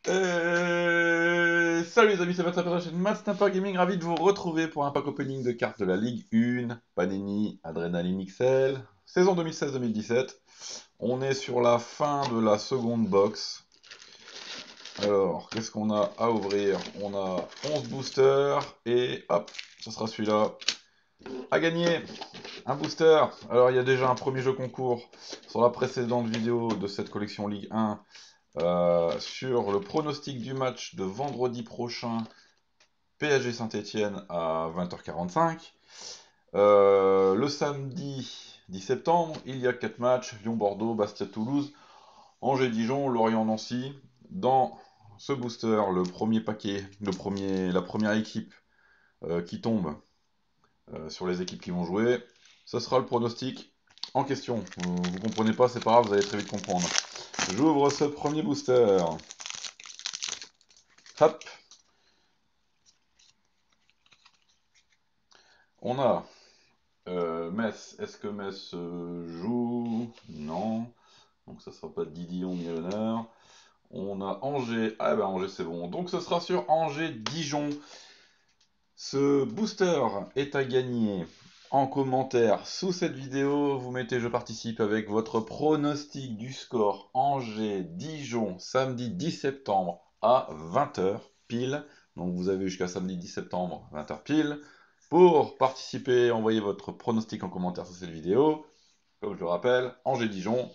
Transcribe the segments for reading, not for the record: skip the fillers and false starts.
Salut les amis, c'est votre la chaîne Matt Snapper Gaming, ravi de vous retrouver pour un pack opening de cartes de la Ligue 1, Panini Adrenaline XL, saison 2016-2017. On est sur la fin de la seconde box. Alors, qu'est-ce qu'on a à ouvrir? On a 11 boosters et hop, ce sera celui-là à gagner. Un booster. Alors, il y a déjà un premier jeu concours sur la précédente vidéo de cette collection Ligue 1. Sur le pronostic du match de vendredi prochain, PSG Saint-Etienne à 20h45. Le samedi 10 septembre, il y a 4 matchs, Lyon-Bordeaux, Bastia-Toulouse, Angers-Dijon, Lorient-Nancy. Dans ce booster, le premier paquet, la première équipe qui tombe sur les équipes qui vont jouer, ce sera le pronostic en question. Vous comprenez pas, c'est pas grave, vous allez très vite comprendre. J'ouvre ce premier booster. Hop, on a Metz. Est-ce que Metz joue? Non. Donc ça sera pas Didion ni l'honneur. On a Angers. Ah ben Angers c'est bon. Donc ce sera sur Angers-Dijon. Ce booster est à gagner. En commentaire sous cette vidéo, vous mettez je participe avec votre pronostic du score Angers-Dijon samedi 10 septembre à 20h pile. Donc vous avez jusqu'à samedi 10 septembre 20h pile. Pour participer, envoyez votre pronostic en commentaire sous cette vidéo. Comme je le rappelle, Angers-Dijon,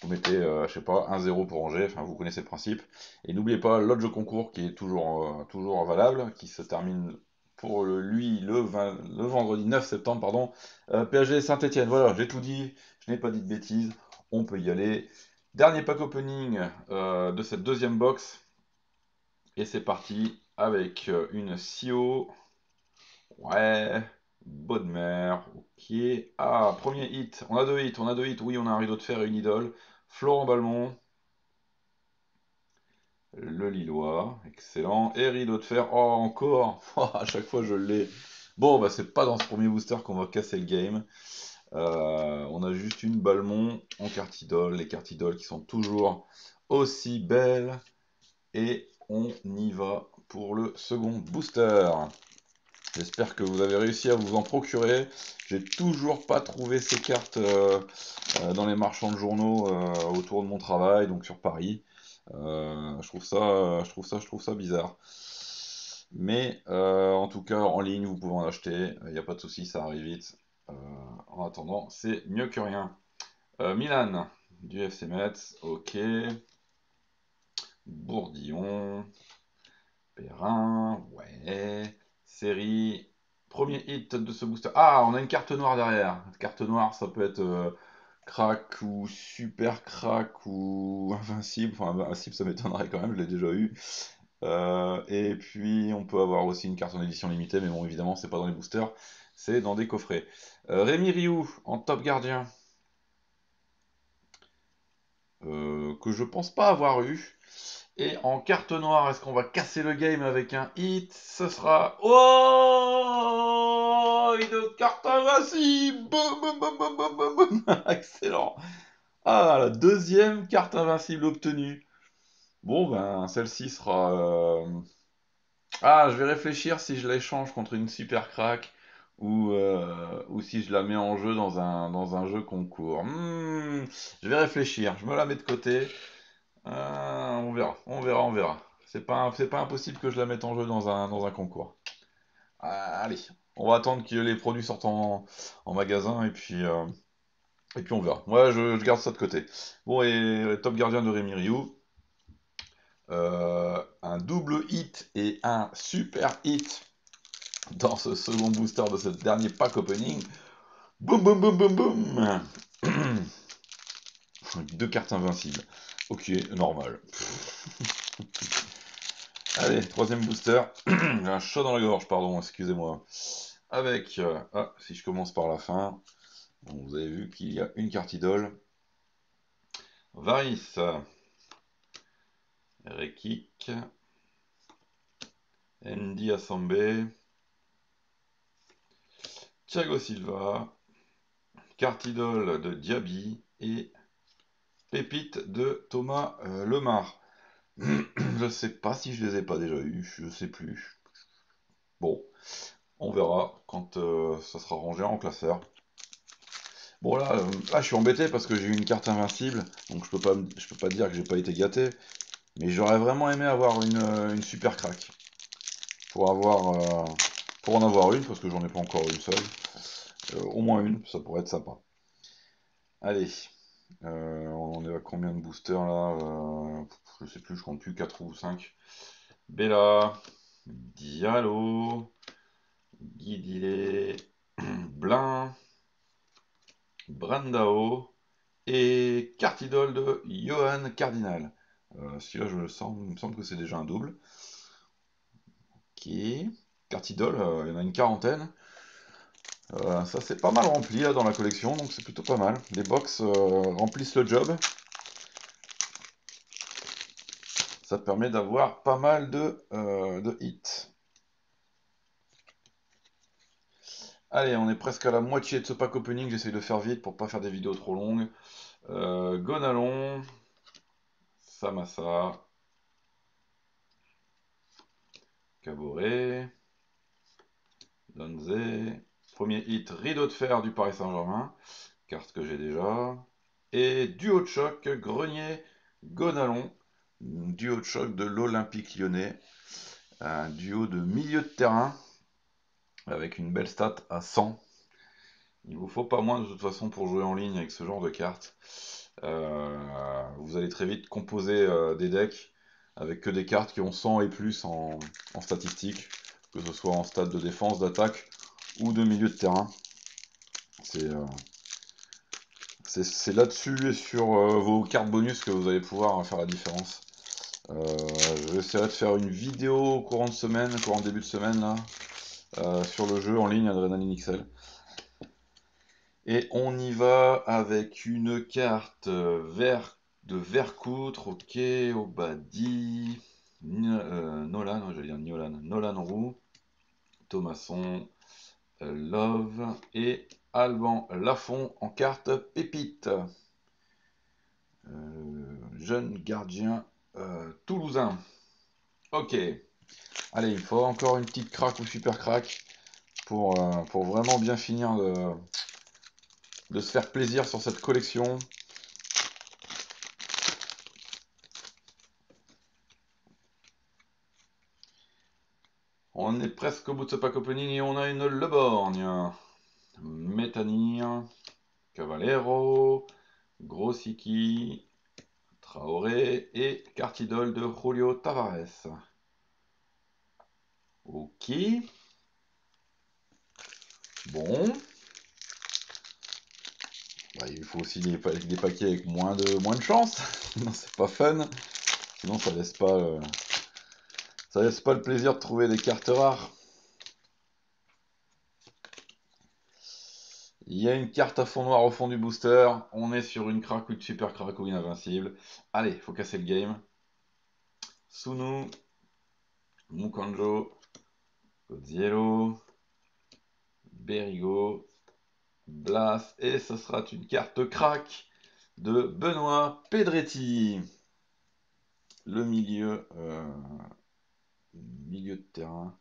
vous mettez, je sais pas, 1-0 pour Angers, enfin vous connaissez le principe. Et n'oubliez pas l'autre jeu concours qui est toujours valable, qui se termine pour le vendredi 9 septembre, pardon, PSG Saint-Etienne. Voilà, j'ai tout dit, je n'ai pas dit de bêtises, on peut y aller. Dernier pack opening de cette deuxième box. Et c'est parti avec une Sio. Ouais, Bodmer, ok. Ah, premier hit. On a deux hits, on a deux hits. Oui, on a un rideau de fer et une idole. Florent Balmont, le Lillois, excellent. Et rideau de fer, oh, encore. Oh, à chaque fois, je l'ai. Bon, bah, c'est pas dans ce premier booster qu'on va casser le game. On a juste une Balmont en carte idole. Les cartes idoles qui sont toujours aussi belles. Et on y va pour le second booster. J'espère que vous avez réussi à vous en procurer. J'ai toujours pas trouvé ces cartes dans les marchands de journaux autour de mon travail, donc sur Paris. Je trouve ça bizarre. Mais en tout cas, en ligne, vous pouvez en acheter. Il n'y a pas de souci, ça arrive vite. Euh, En attendant, c'est mieux que rien. Milan, du FC Metz, ok. Bourdillon, Perrin, ouais. Série. Premier hit de ce booster. Ah, on a une carte noire derrière. Carte noire, ça peut être crack ou super crack ou invincible. Enfin, invincible, ça m'étonnerait quand même, je l'ai déjà eu. Et puis, on peut avoir aussi une carte en édition limitée, mais bon, évidemment, c'est pas dans les boosters, c'est dans des coffrets. Rémi Rioux en top gardien, que je pense pas avoir eu. Et en carte noire, est-ce qu'on va casser le game avec un hit? Ce sera... Oh, une carte invincible! Boum, boum, boum, boum, boum, boum, boum. Excellent! Ah, la deuxième carte invincible obtenue. Bon, ben, celle-ci sera... Ah, je vais réfléchir si je l'échange contre une super crack ou si je la mets en jeu dans un jeu concours. Je vais réfléchir, je me la mets de côté. On verra, on verra, on verra. C'est pas impossible que je la mette en jeu dans un concours. Allez, on va attendre que les produits sortent en magasin et puis on verra. Moi, je garde ça de côté. Bon, et top gardien de Rémi Rioux. Un double hit et un super hit dans ce second booster de ce dernier pack opening. Boum, boum, boum, boum, boum. Deux cartes invincibles. Ok, normal. Allez, troisième booster. J'ai un chat dans la gorge, pardon, excusez-moi. Avec, si je commence par la fin, bon, vous avez vu qu'il y a une carte idole. Varis, Rekik, Andy Assambé, Thiago Silva, carte idole de Diaby et pépite de Thomas Lemar. Je sais pas si je les ai pas déjà eu, je sais plus. Bon, on verra quand ça sera rangé en classeur. Bon là je suis embêté parce que j'ai eu une carte invincible, donc je peux pas dire que j'ai pas été gâté, mais j'aurais vraiment aimé avoir une super crack pour en avoir une parce que j'en ai pas encore une seule. Au moins une, ça pourrait être sympa. Allez, on est à combien de boosters là je sais plus, je compte plus, 4 ou 5. Bella, Diallo, Guidilé, Blin, Brandao et carte idole de Johan Cardinal. Celui-là, il me semble que c'est déjà un double. Ok. Carte idole, il y en a une quarantaine. Ça c'est pas mal rempli là dans la collection, donc c'est plutôt pas mal. Les box remplissent le job. Ça permet d'avoir pas mal de hits. Allez, on est presque à la moitié de ce pack opening. J'essaie de faire vite pour pas faire des vidéos trop longues. Gonalon, Samassa, Caboret, Donze. Premier hit, rideau de fer du Paris Saint-Germain. Carte que j'ai déjà. Et duo de choc, Grenier, Gonalon. Duo de choc de l'Olympique Lyonnais. Un duo de milieu de terrain avec une belle stat à 100. Il vous faut pas moins de toute façon pour jouer en ligne avec ce genre de cartes. Vous allez très vite composer des decks avec que des cartes qui ont 100 et plus en statistiques, que ce soit en stade de défense, d'attaque ou de milieu de terrain. C'est là-dessus et sur vos cartes bonus que vous allez pouvoir faire la différence. J'essaierai de faire une vidéo au courant de semaine, au courant de début de semaine là, sur le jeu en ligne Adrenaline XL. Et on y va avec une carte de Vercoutre, ok, Obadi, Nolan, j'allais dire Nolan, Nolan Roux, Thomasson, Love et Alban Lafont en carte pépite. Jeune gardien toulousain. Ok, allez, il faut encore une petite craque ou super craque pour vraiment bien finir de se faire plaisir sur cette collection. On est presque au bout de ce pack opening et on a une Le Borgne, Métanir, Cavallero, Grosicki, Traoré et carte idole de Julio Tavares. Ok. Bon. Bah, il faut aussi des paquets avec moins de chance. Sinon c'est pas fun. Sinon ça laisse pas le plaisir de trouver des cartes rares. Il y a une carte à fond noir au fond du booster. On est sur une craque ou une super craque ou une invincible. Allez, faut casser le game. Sunu, Mukanjo, Godziello, Berigo, Blas, et ce sera une carte crack de Benoît Pedretti. Le milieu de terrain.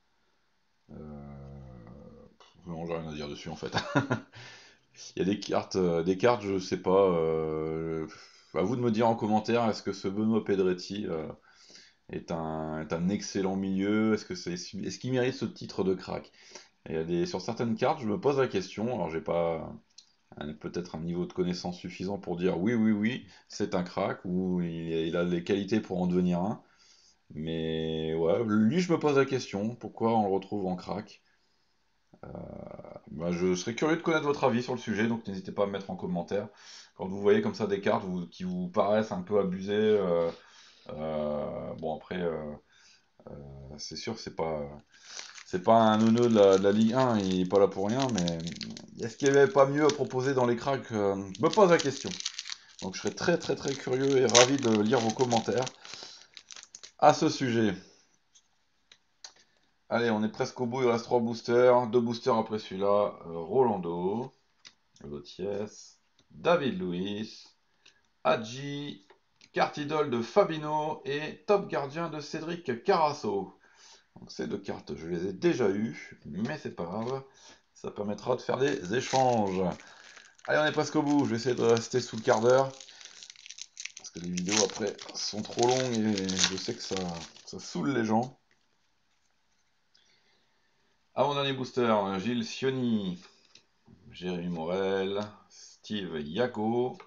Non, j'ai rien à dire dessus en fait. Il y a des cartes, je sais pas. À vous de me dire en commentaire, est-ce que ce Benoît Pedretti est un excellent milieu? Est-ce qu'il mérite ce titre de crack? Sur certaines cartes, je me pose la question. Alors, j'ai pas peut-être un niveau de connaissance suffisant pour dire oui, oui, oui, c'est un crack ou il a les qualités pour en devenir un. Mais ouais, lui, je me pose la question. Pourquoi on le retrouve en crack? Bah, je serais curieux de connaître votre avis sur le sujet, donc n'hésitez pas à me mettre en commentaire. Quand vous voyez comme ça des cartes qui vous paraissent un peu abusées, bon après, c'est sûr, c'est pas un neuneu de la Ligue 1, il est pas là pour rien, mais est-ce qu'il n'y avait pas mieux à proposer dans les cracks? Je me pose la question. Donc je serais très très très curieux et ravi de lire vos commentaires à ce sujet. Allez, on est presque au bout, il reste 3 boosters, 2 boosters après celui-là. Rolando, Loties, David Luiz, Hadji carte idole de Fabino et top gardien de Cédric Carasso. Donc ces deux cartes, je les ai déjà eues, mais c'est pas grave. Ça permettra de faire des échanges. Allez, on est presque au bout. Je vais essayer de rester sous le quart d'heure. Parce que les vidéos après sont trop longues et je sais que ça saoule les gens. Avant dernier booster, Gilles Sioni, Jérémy Morel, Steve Yago,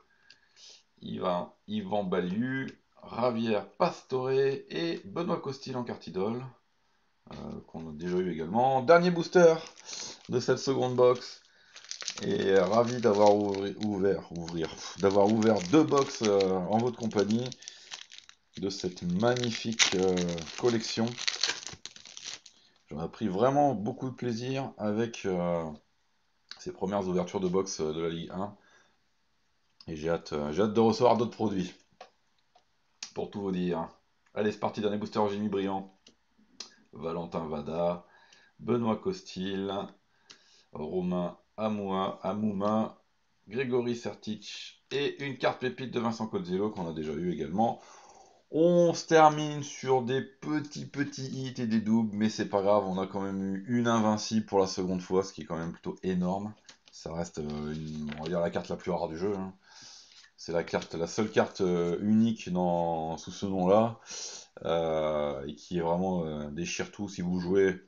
Yvan Baliu, Javier Pastore et Benoît Costil en carte idole, qu'on a déjà eu également. Dernier booster de cette seconde box. Et ravi d'avoir d'avoir ouvert deux box en votre compagnie de cette magnifique collection. J'en ai pris vraiment beaucoup de plaisir avec ces premières ouvertures de box de la Ligue 1. Et j'ai hâte de recevoir d'autres produits, pour tout vous dire. Allez, c'est parti, dernier booster Jimmy Briand, Valentin Vada, Benoît Costil, Romain Amouma, Grégory Sertic et une carte pépite de Vincent Cozzello qu'on a déjà eu également. On se termine sur des petits hits et des doubles, mais c'est pas grave, on a quand même eu une invincible pour la seconde fois, ce qui est quand même plutôt énorme. Ça reste, on va dire, la carte la plus rare du jeu, hein. C'est la seule carte unique sous ce nom-là, et qui est vraiment déchire tout si vous jouez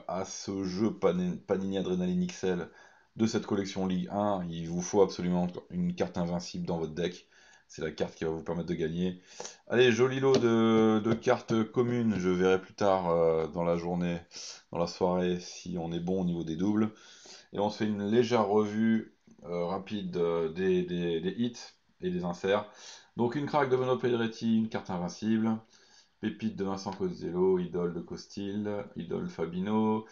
à ce jeu Panini Adrenaline XL de cette collection Ligue 1. Il vous faut absolument une carte invincible dans votre deck. C'est la carte qui va vous permettre de gagner. Allez, joli lot de cartes communes. Je verrai plus tard dans la journée, dans la soirée, si on est bon au niveau des doubles. Et on se fait une légère revue rapide des hits et des inserts. Donc une craque de Benoît Pedretti, une carte invincible. Pépite de Vincent Cozzello, idole de Costil, idole Fabino,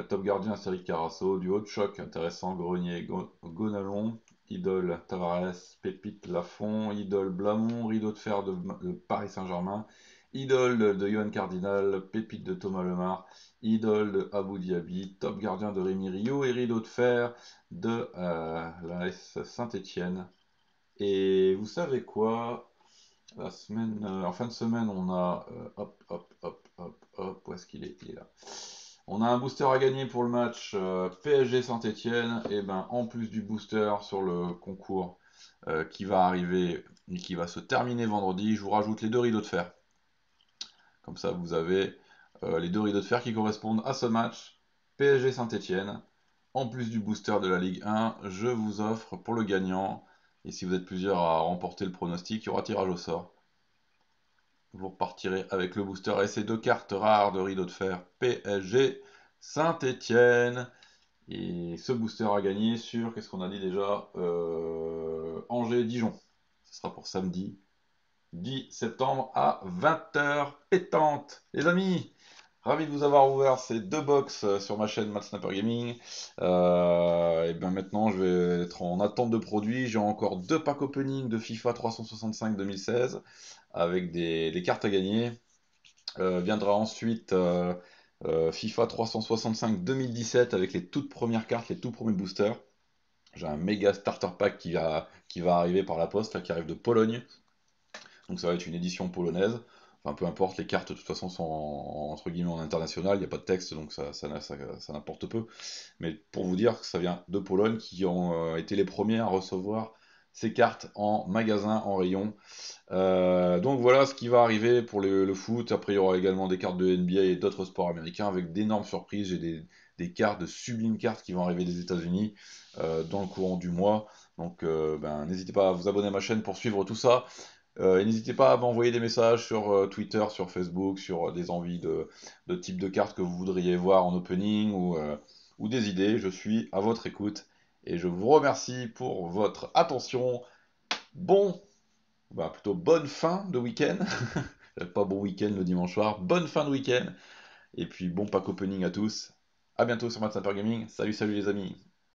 top gardien Cédric Carasso, du haut de choc intéressant Grenier Gonalon, idole Tavares, Pépite Lafont, idole Blamont, rideau de fer de Paris Saint-Germain, idole de Johan Cardinal, Pépite de Thomas Lemar, idole de Abou Diaby, top gardien de Rémi Rio et rideau de fer de la S Saint-Étienne. Et vous savez quoi? En fin de semaine, on a, hop, où est-ce qu'il est? Il est là. On a un booster à gagner pour le match PSG Saint-Étienne. Et ben, en plus du booster sur le concours qui va arriver et qui va se terminer vendredi, je vous rajoute les deux rideaux de fer. Comme ça, vous avez les deux rideaux de fer qui correspondent à ce match PSG Saint-Étienne. En plus du booster de la Ligue 1, je vous offre pour le gagnant, et si vous êtes plusieurs à remporter le pronostic, il y aura tirage au sort. Vous repartirez avec le booster et ces deux cartes rares de rideau de fer PSG Saint-Étienne. Et ce booster a gagné sur, qu'est-ce qu'on a dit déjà, Angers-Dijon. Ce sera pour samedi 10 septembre à 20h pétante. Les amis, ravi de vous avoir ouvert ces deux box sur ma chaîne Mad Sniper Gaming. Et bien maintenant, je vais être en attente de produits. J'ai encore deux packs opening de FIFA 365 2016 avec des cartes à gagner. Viendra ensuite FIFA 365 2017 avec les toutes premières cartes, les tout premiers boosters. J'ai un méga starter pack qui va arriver par la poste, là, qui arrive de Pologne. Donc ça va être une édition polonaise. Enfin, peu importe, les cartes de toute façon sont entre guillemets en international, il n'y a pas de texte, donc ça n'importe peu. Mais pour vous dire que ça vient de Pologne, qui ont été les premiers à recevoir ces cartes en magasin, en rayon. Donc voilà ce qui va arriver pour le foot. Après, il y aura également des cartes de NBA et d'autres sports américains avec d'énormes surprises. J'ai des cartes, de sublimes cartes qui vont arriver des États-Unis dans le courant du mois. Donc n'hésitez pas à vous abonner à ma chaîne pour suivre tout ça. Et n'hésitez pas à m'envoyer des messages sur Twitter, sur Facebook, sur des envies de type de cartes que vous voudriez voir en opening ou des idées. Je suis à votre écoute et je vous remercie pour votre attention. Plutôt bonne fin de week-end. Pas bon week-end le dimanche soir. Bonne fin de week-end. Et puis bon pack opening à tous. À bientôt sur Mad Sniper Gaming. Salut les amis.